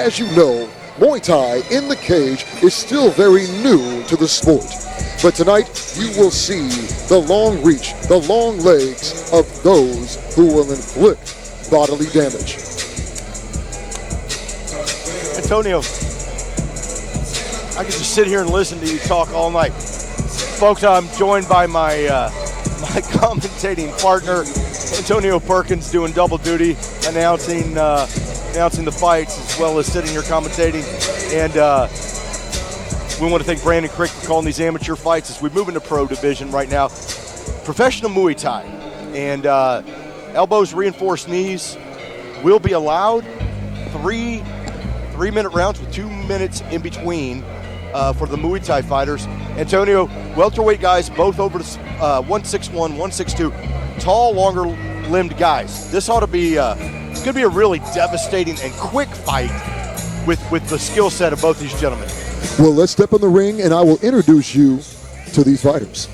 As you know, Muay Thai in the cage is still very new to the sport. But tonight, you will see the long reach, the long legs of those who will inflict bodily damage. Antonio, I could just sit here and listen to you talk all night. Folks, I'm joined by my commentating partner, Antonio Perkins, doing double duty, announcing the fights as well as sitting here commentating. And we want to thank Brandon Crick for calling these amateur fights as we move into pro division right now. Professional Muay Thai. And elbows, reinforced knees will be allowed. Three-minute rounds with 2 minutes in between for the Muay Thai fighters. Antonio, welterweight guys, both over to 161, 162, tall, longer-limbed guys. This ought to be it's going to be a really devastating and quick fight with the skill set of both these gentlemen. Well, let's step in the ring, and I will introduce you to these fighters.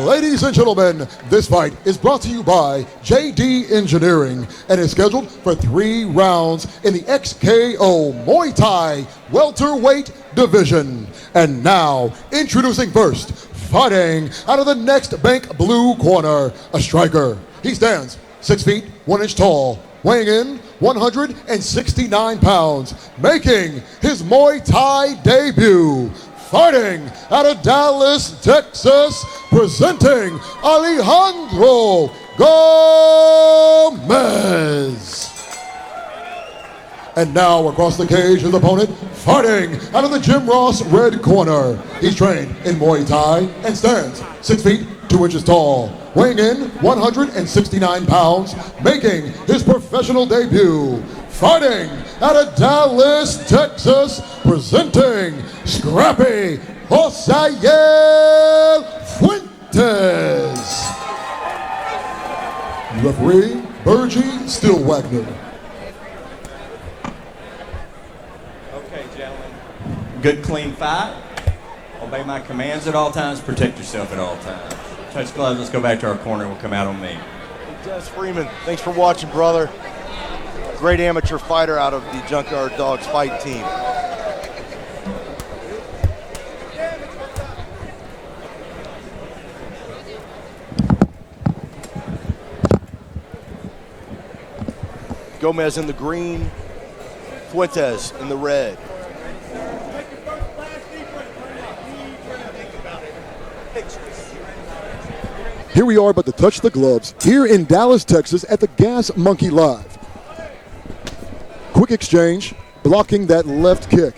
Ladies and gentlemen, this fight is brought to you by JD Engineering and is scheduled for 3 rounds in the XKO Muay Thai welterweight division. And now, introducing first, fighting out of the next bank blue corner, a striker. He stands 6 feet, 1 inch tall, weighing in 169 pounds, making his Muay Thai debut. Fighting out of Dallas, Texas, presenting Alejandro Gomez. And now across the cage, his opponent, fighting out of the Jim Ross red corner. He's trained in Muay Thai and stands 6 feet, 2 inches tall, weighing in 169 pounds, making his professional debut. Fighting out of Dallas, Texas, presenting Scrappy JOSAEL Fuentes. Referee, Bergie Stillwagner. Okay, gentlemen. Good, clean fight. Obey my commands at all times. Protect yourself at all times. Touch gloves. Let's go back to our corner. We'll come out on me. Des Freeman, thanks for watching, brother. Great amateur fighter out of the Junkyard Dogs fight team. Gomez in the green, Fuentes in the red. Here we are about to touch the gloves here in Dallas, Texas at the Gas Monkey Live. Quick exchange, blocking that left kick.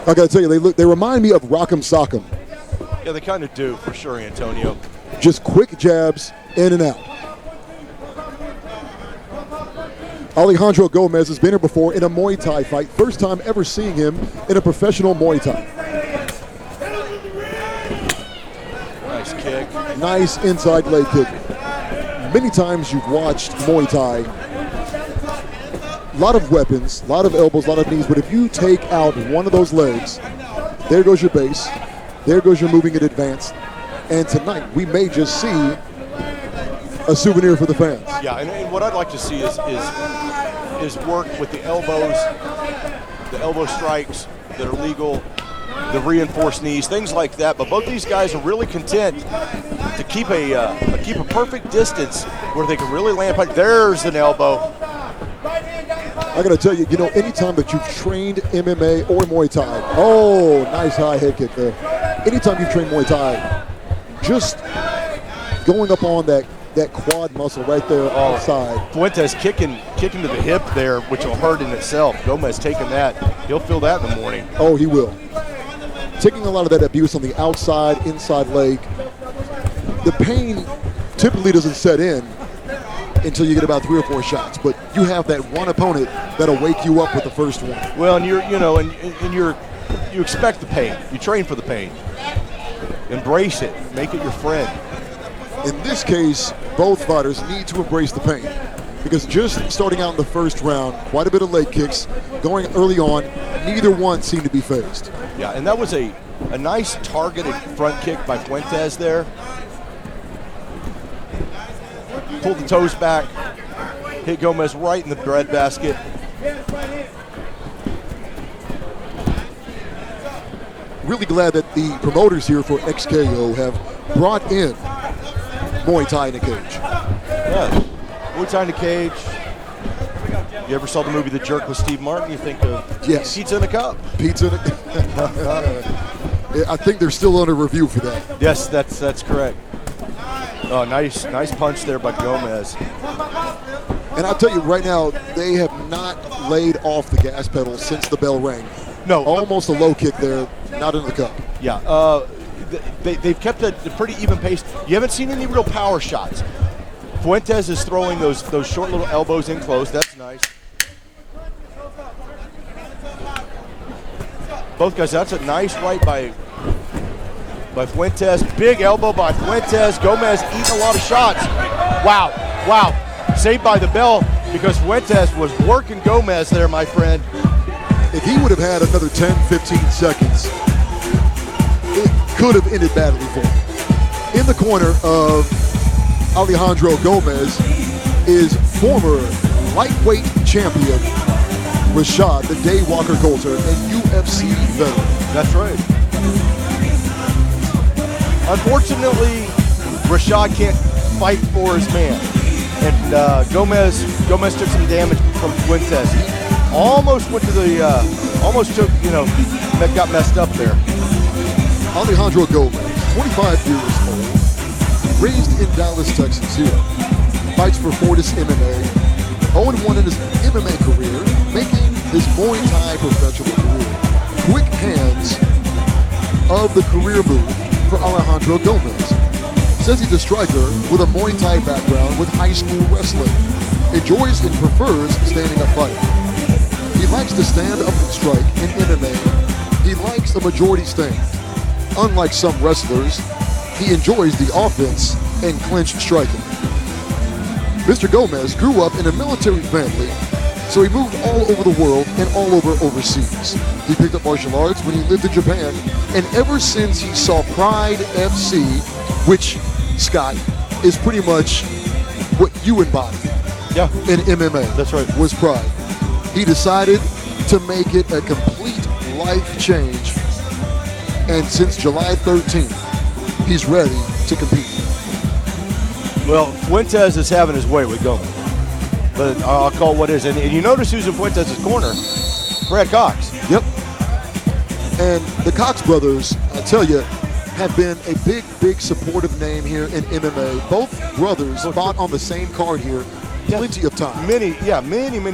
I gotta tell you, they remind me of Rock'em Sock'em. Yeah, they kind of do, for sure, Antonio. Just quick jabs, in and out. Alejandro Gomez has been here before in a Muay Thai fight. First time ever seeing him in a professional Muay Thai. Nice kick. Nice inside leg kick. Many times you've watched Muay Thai. A lot of weapons, a lot of elbows, a lot of knees, but if you take out one of those legs, there goes your base, there goes your moving it advanced, and tonight we may just see a souvenir for the fans. Yeah, and what I'd like to see is work with the elbows, the elbow strikes that are legal, the reinforced knees, things like that. But both these guys are really content to keep a perfect distance where they can really land punch. There's an elbow. I got to tell you, anytime that you've trained MMA or Muay Thai, oh, nice high head kick there. Anytime you've trained Muay Thai, just going up on that quad muscle right there outside. Fuentes kicking to the hip there, which will hurt in itself. Gomez taking that. He'll feel that in the morning. Oh, he will. Taking a lot of that abuse on the outside, inside leg. The pain typically doesn't set in until you get about 3 or 4 shots, but you have that one opponent that'll wake you up with the first one. Well, and you expect the pain. You train for the pain. Embrace it. Make it your friend. In this case, both fighters need to embrace the pain because just starting out in the first round, quite a bit of leg kicks going early on, neither one seemed to be phased. Yeah, and that was a nice targeted front kick by Fuentes there. Pulled the toes back, hit Gomez right in the breadbasket. Really glad that the promoters here for XKO have brought in Muay Thai in a cage. Yeah, Muay Thai in a cage. You ever saw the movie The Jerk with Steve Martin? You think of pizza in a cup. Pizza in a I think they're still under review for that. Yes, that's correct. Oh, nice punch there by Gomez. And I'll tell you right now, they have not laid off the gas pedal since the bell rang. No. Almost a low kick there, not in the cup. Yeah, they've kept a pretty even pace. You haven't seen any real power shots. Fuentes is throwing those short little elbows in close. That's nice. Both guys, that's a nice right by Fuentes. Big elbow by Fuentes. Gomez eating a lot of shots. Wow. Saved by the bell because Fuentes was working Gomez there, my friend. If he would have had another 10, 15 seconds, it could have ended badly for him. In the corner of Alejandro Gomez is former lightweight champion Rashad "The Day Walker" Coulter, and UFC veteran. That's right. Unfortunately, Rashad can't fight for his man, and Gomez took some damage from Fuentes. He almost went to the, that got messed up there. Alejandro Gomez, 25 years old, raised in Dallas, Texas. Here, fights for Fortis MMA, 0-1 in his MMA career, making his Muay Thai professional career. Quick hands of the career move for Alejandro Gomez. Says he's a striker with a Muay Thai background with high school wrestling. Enjoys and prefers standing up fighting. He likes to stand up and strike in MMA. He likes a majority stand. Unlike some wrestlers, he enjoys the offense and clinch striking. Mr. Gomez grew up in a military family, so he moved all over the world and all over overseas. He picked up martial arts when he lived in Japan, and ever since he saw Pride FC, which, Scott, is pretty much what you embody in MMA. That's right. Was Pride. He decided to make it a complete life change, and since July 13th, he's ready to compete. Well, Fuentes is having his way with Gomez, but I'll call it what is. And you notice who's in Fuentes' corner? Brad Cox. Yep. And the Cox brothers, I tell you, have been a big supportive name here in MMA. Both brothers fought on the same card here plenty of time. Many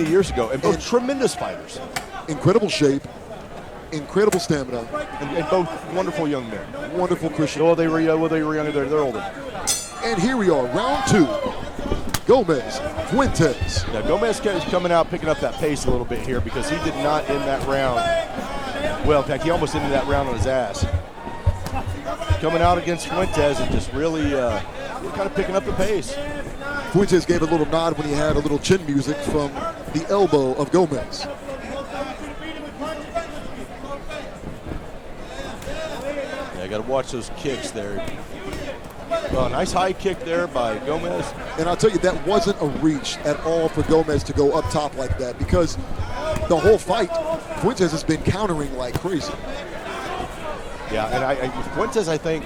years ago, and both tremendous fighters. Incredible shape, incredible stamina, and both wonderful young men. Wonderful Christian. Well, they were younger. They're older. And here we are, round 2. Gomez, Fuentes. Now Gomez is coming out, picking up that pace a little bit here because he did not end that round. Well, in fact, he almost ended that round on his ass. Coming out against Fuentes and just really kind of picking up the pace. Fuentes gave a little nod when he had a little chin music from the elbow of Gomez. Yeah, I got to watch those kicks there. Oh, nice high kick there by Gomez. And I'll tell you, that wasn't a reach at all for Gomez to go up top like that because the whole fight, Fuentes has been countering like crazy. Yeah, and Fuentes, I think,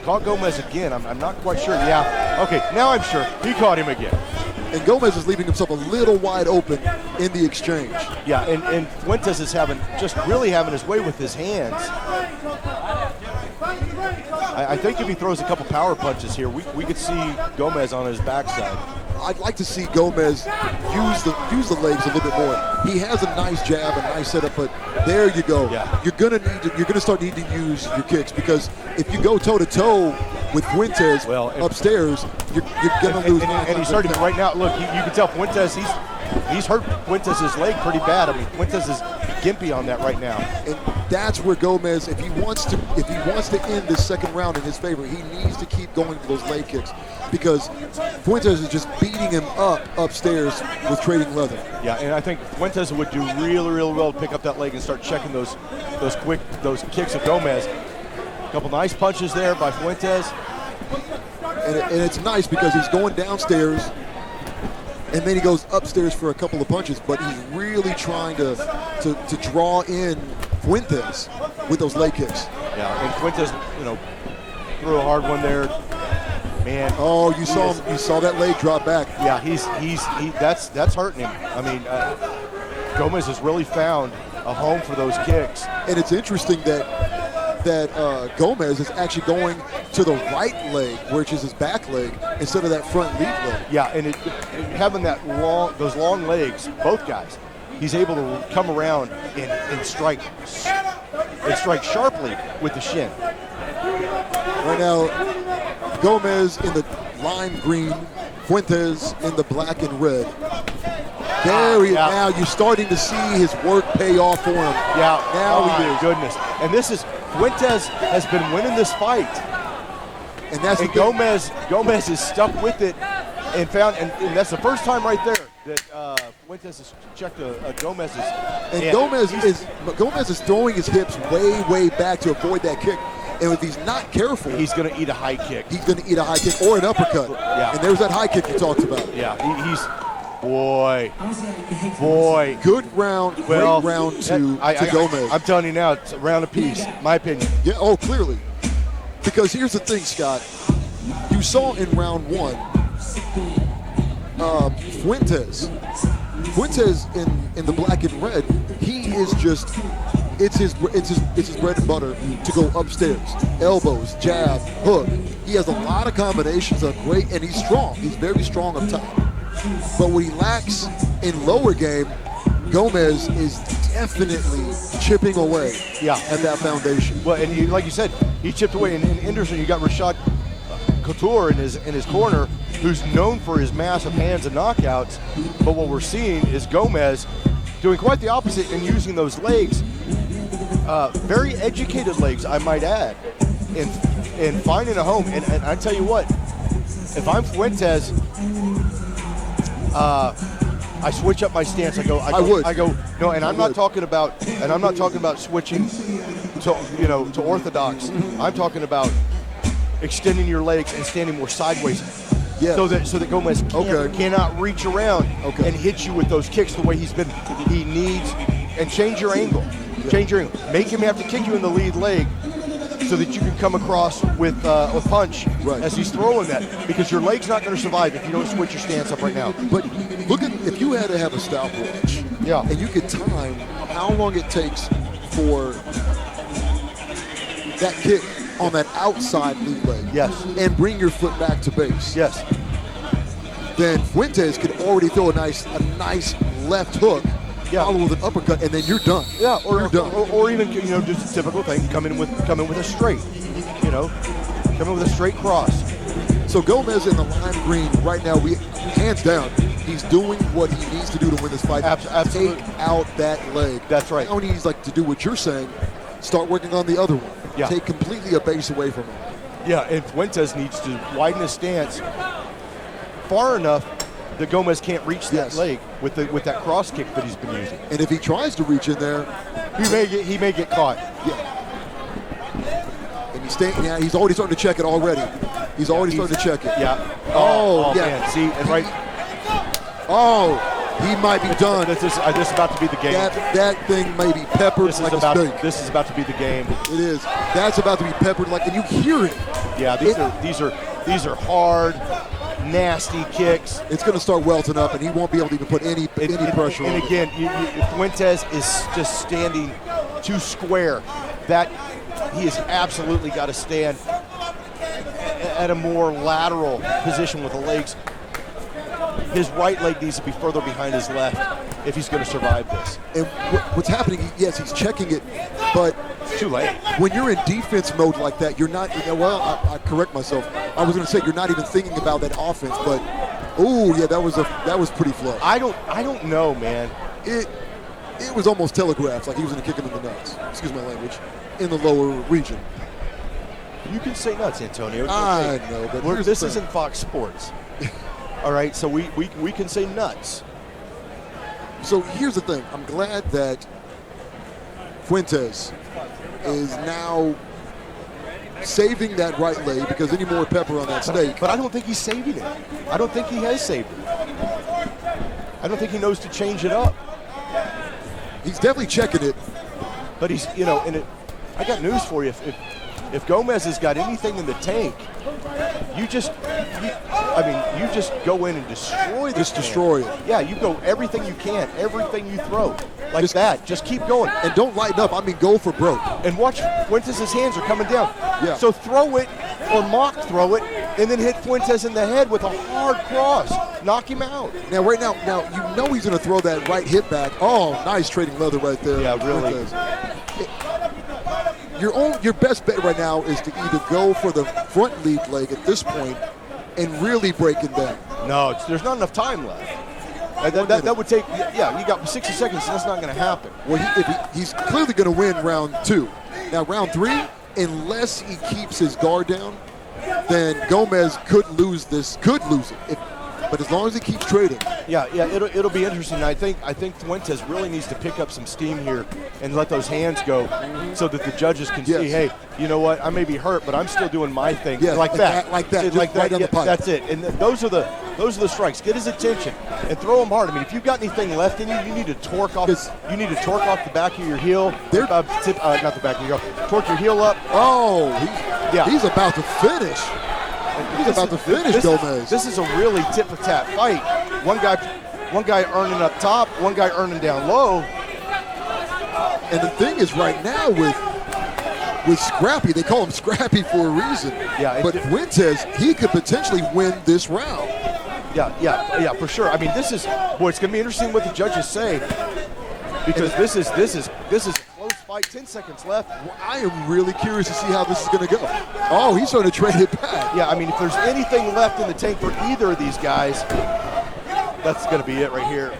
caught Gomez again. I'm not quite sure. Yeah, okay, now I'm sure. He caught him again. And Gomez is leaving himself a little wide open in the exchange. Yeah, and Fuentes is really having his way with his hands. I think if he throws a couple power punches here, we could see Gomez on his backside. I'd like to see Gomez use the legs a little bit more. He has a nice jab, a nice setup, but there you go. Yeah. You're gonna start needing to use your kicks, because if you go toe to toe with Fuentes upstairs, you're gonna lose. And he's hurting right now. Look, you can tell Fuentes he's hurt Fuentes' leg pretty bad. I mean, Fuentes is gimpy on that right now. And that's where Gomez, if he wants to end this second round in his favor, he needs to keep going for those leg kicks, because Fuentes is just beating him up upstairs with trading leather. Yeah, and I think Fuentes would do really, really well to pick up that leg and start checking those kicks of Gomez. A couple nice punches there by Fuentes. And it's nice because he's going downstairs, and then he goes upstairs for a couple of punches, but he's really trying to draw in Fuentes with those leg kicks. Yeah, and Fuentes, threw a hard one there. Man. Oh, you saw that leg drop back. Yeah, that's hurting him. I mean, Gomez has really found a home for those kicks. And it's interesting that Gomez is actually going to the right leg, which is his back leg, instead of that front lead leg. Yeah, and having those long legs, both guys, he's able to come around and strike sharply with the shin. Right now, Gomez in the lime green, Fuentes in the black and red. There he is. Now you're starting to see his work pay off for him. Yeah, now he is. Goodness. And Fuentes has been winning this fight. And that's Gomez is stuck with it and that's the first time right there that Fuentes has checked a Gomez's. And Gomez is throwing his hips way back to avoid that kick. And if he's not careful, he's going to eat a high kick. He's going to eat a high kick or an uppercut. Yeah. And there's that high kick you talked about. Yeah, boy. Good round, great round to Gomez. I'm telling you now, it's a round apiece, my opinion. Yeah, clearly. Because here's the thing, Scott. You saw in round one, Fuentes in the black and red, he is just, it's his bread and butter to go upstairs. Elbows, jab, hook. He has a lot of combinations of great, and he's strong. He's very strong up top. But what he lacks in lower game, Gomez is definitely chipping away at that foundation. Well, and like you said, he chipped away. And in Anderson, you got Rashad Couture in his corner, who's known for his massive hands and knockouts. But what we're seeing is Gomez doing quite the opposite and using those legs, very educated legs, I might add, in finding a home. And I tell you what, if I'm Fuentes, I switch up my stance. I go. No, and I'm not talking about switching to orthodox. I'm talking about extending your legs and standing more sideways. Yes. So that Gomez cannot reach around and hit you with those kicks the way he needs, and change your angle. Change your angle. Make him have to kick you in the lead leg so that you can come across with a punch as he's throwing that, because your leg's not going to survive if you don't switch your stance up right now. But look at, if you had to have a stopwatch, and you could time how long it takes for that kick on that outside lead leg, and bring your foot back to base, then Fuentes could already throw a nice left hook, follow with an uppercut, and then you're done. Yeah, you're done. Or even just a typical thing, come in with a straight, come in with a straight cross. So Gomez in the lime green right now, hands down, he's doing what he needs to do to win this fight. Absolutely. Take out that leg. That's right. Now he needs to do what you're saying. Start working on the other one. Yeah. Take completely a base away from him. Yeah, and Fuentes needs to widen his stance far enough that Gomez can't reach that leg with that cross kick that he's been using. And if he tries to reach in there, he may get caught. Yeah. And he's already starting to check it already. He's already starting to check it. Yeah. Oh, man. See, and right. Oh, He might be done. This is about to be the game. That thing may be peppered like a steak. This is about to be the game. It is. That's about to be peppered like, and you hear it. Yeah, these are hard, nasty kicks. It's going to start welting up, and he won't be able to even put any pressure on it. And again, Fuentes is just standing too square. That he has absolutely got to stand at a more lateral position with the legs. His right leg needs to be further behind his left if he's going to survive this. And what's happening, yes, he's checking it, but It's too late. when you're in defense mode like that, you're not, I correct myself. I was going to say you're not even thinking about that offense, but, oh, yeah, that was pretty flush. I don't know, man. It was almost telegraphed, like he was going to kick him in the nuts, excuse my language, in the lower region. You can say nuts, Antonio. It's I okay. know, but This isn't Fox Sports. All right, so we can say nuts. So here's the thing. I'm glad that Fuentes is now saving that right leg because any more pepper on that steak. But I don't think he's saving it. I don't think he has saved it. I don't think he knows to change it up. He's definitely checking it. But he's, I got news for you. If Gomez has got anything in the tank, you just go in and destroy this. Just destroy it. Yeah, you go everything you can, everything you throw. Like that. Just keep going. And don't lighten up. I mean, go for broke. And watch, Fuentes' hands are coming down. Yeah. So throw it or mock throw it and then hit Fuentes in the head with a hard cross. Knock him out. Now, right now, you know he's going to throw that right hit back. Oh, nice trading leather right there. Yeah, really. Your best bet right now is to either go for the front lead leg at this point and really break it down. No, there's not enough time left. That would take, you got 60 seconds, so that's not going to happen. Well, he's clearly going to win round 2. Now, round 3, unless he keeps his guard down, then Gomez could lose this, but as long as he keeps trading. Yeah, it'll be interesting. I think Fuentes really needs to pick up some steam here and let those hands go so that the judges can see, hey, you know what, I may be hurt, but I'm still doing my thing. Yeah, like that. Right down the pipe. That's it. And those are the strikes. Get his attention and throw him hard. I mean, if you've got anything left in you, you need to torque off the back of your heel. Not the back of your heel. Torque your heel up. Oh, he's about to finish. He's about to finish, Gomez. This is a really tit-for-tat fight. One guy earning up top, one guy earning down low. And the thing is, right now with Scrappy, they call him Scrappy for a reason. Yeah, but Fuentes, he could potentially win this round. Yeah, for sure. I mean, it's going to be interesting what the judges say because this is a close fight. 10 seconds left. Well, I am really curious to see how this is going to go. Oh, he's trying to trade it back. Yeah, I mean, if there's anything left in the tank for either of these guys, that's going to be it right here.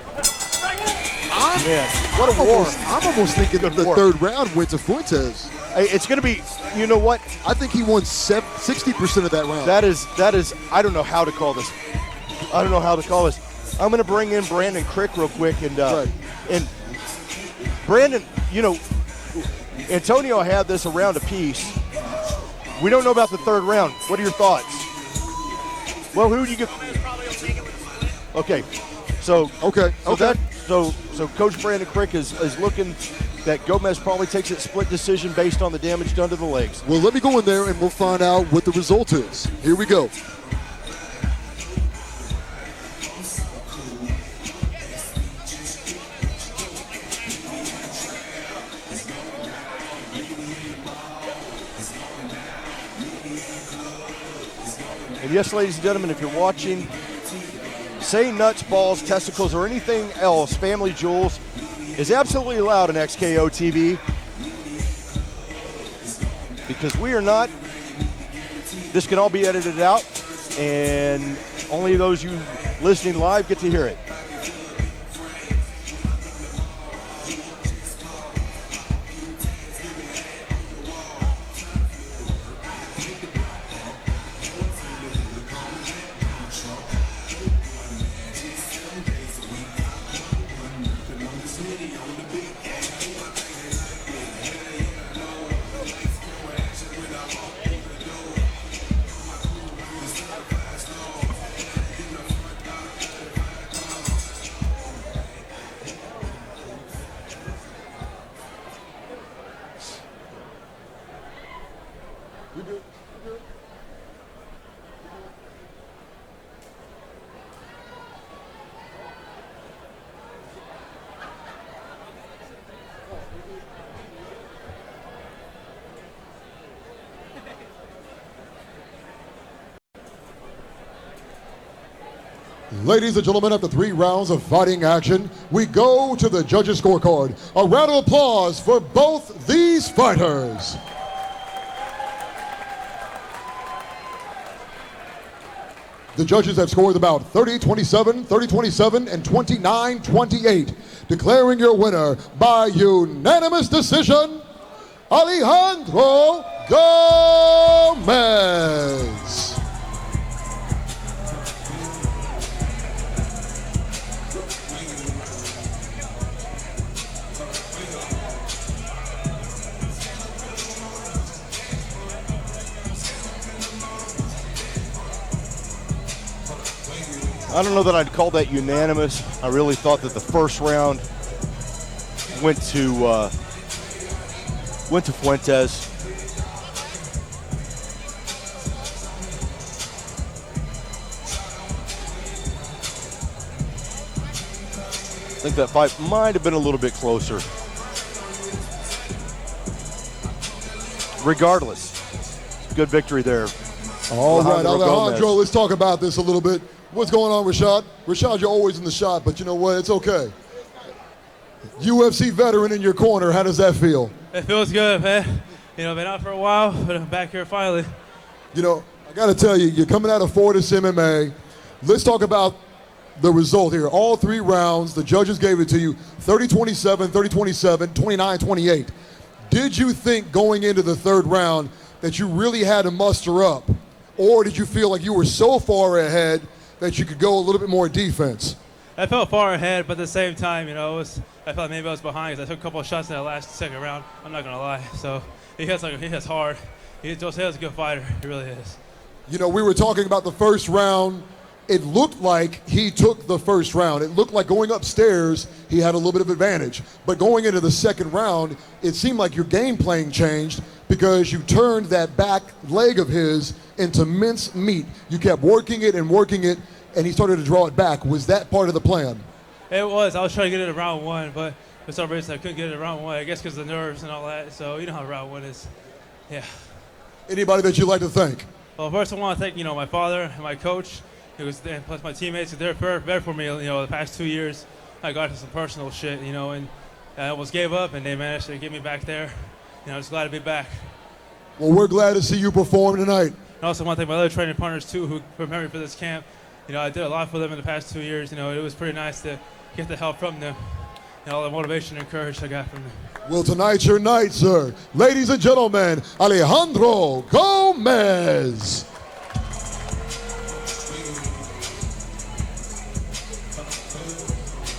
Man, what a war. I'm almost thinking the third round went to Fuentes. It's going to be, you know what? I think he won 60% of that round. That is, I don't know how to call this. I'm going to bring in Brandon Crick real quick. And Brandon, Antonio had this around a piece. We don't know about the third round. What are your thoughts? Well, who do you get? Okay. So Coach Brandon Crick is looking that Gomez probably takes a split decision based on the damage done to the legs. Well, let me go in there and we'll find out what the result is. Here we go. And yes, ladies and gentlemen, if you're watching, say nuts, balls, testicles, or anything else, family jewels, is absolutely allowed on XKO TV. Because we are not. This can all be edited out, and only those you listening live get to hear it. Ladies and gentlemen, after 3 rounds of fighting action, we go to the judges' scorecard. A round of applause for both these fighters. The judges have scored about 30-27, 30-27, and 29-28, declaring your winner by unanimous decision, Alejandro Gomez. I don't know that I'd call that unanimous. I really thought that the first round went to Fuentes. I think that fight might have been a little bit closer. Regardless, good victory there. All right, Alejandro, Gomez. let's talk about this a little bit. What's going on, Rashad? Rashad, you're always in the shot, but you know what? It's okay. UFC veteran in your corner, how does that feel? It feels good, man. You know, been out for a while, but I'm back here finally. You know, I got to tell you, you're coming out of Fortis MMA. Let's talk about the result here. All 3 rounds, the judges gave it to you, 30-27, 30-27, 29-28. Did you think going into the 3rd round that you really had to muster up? Or did you feel like you were so far ahead that you could go a little bit more defense? I felt far ahead, but at the same time, you know, I felt maybe I was behind because I took a couple of shots in that last 2nd round. I'm not gonna lie. So he hits hard. JOSAEL's a good fighter. He really is. You know, we were talking about the 1st round. It looked like he took the 1st round. It looked like going upstairs, he had a little bit of advantage. But going into the 2nd round, it seemed like your game playing changed because you turned that back leg of his into mince meat. You kept working it, and he started to draw it back. Was that part of the plan? It was. I was trying to get it in round 1, but for some reason I couldn't get it in round 1. I guess because of the nerves and all that. So you know how round 1 is. Yeah. Anybody that you'd like to thank? Well, first I want to thank, you know, my father and my coach. And plus my teammates. They're there for me, you know, the past 2 years. I got into some personal shit, you know, and I almost gave up, and they managed to get me back there. You know, I'm just glad to be back. Well, we're glad to see you perform tonight. And also want to thank my other training partners, too, who prepared me for this camp. You know, I did a lot for them in the past 2 years. You know, it was pretty nice to get the help from them and all the motivation and courage I got from them. Well, tonight's your night, sir. Ladies and gentlemen, Alejandro Gomez.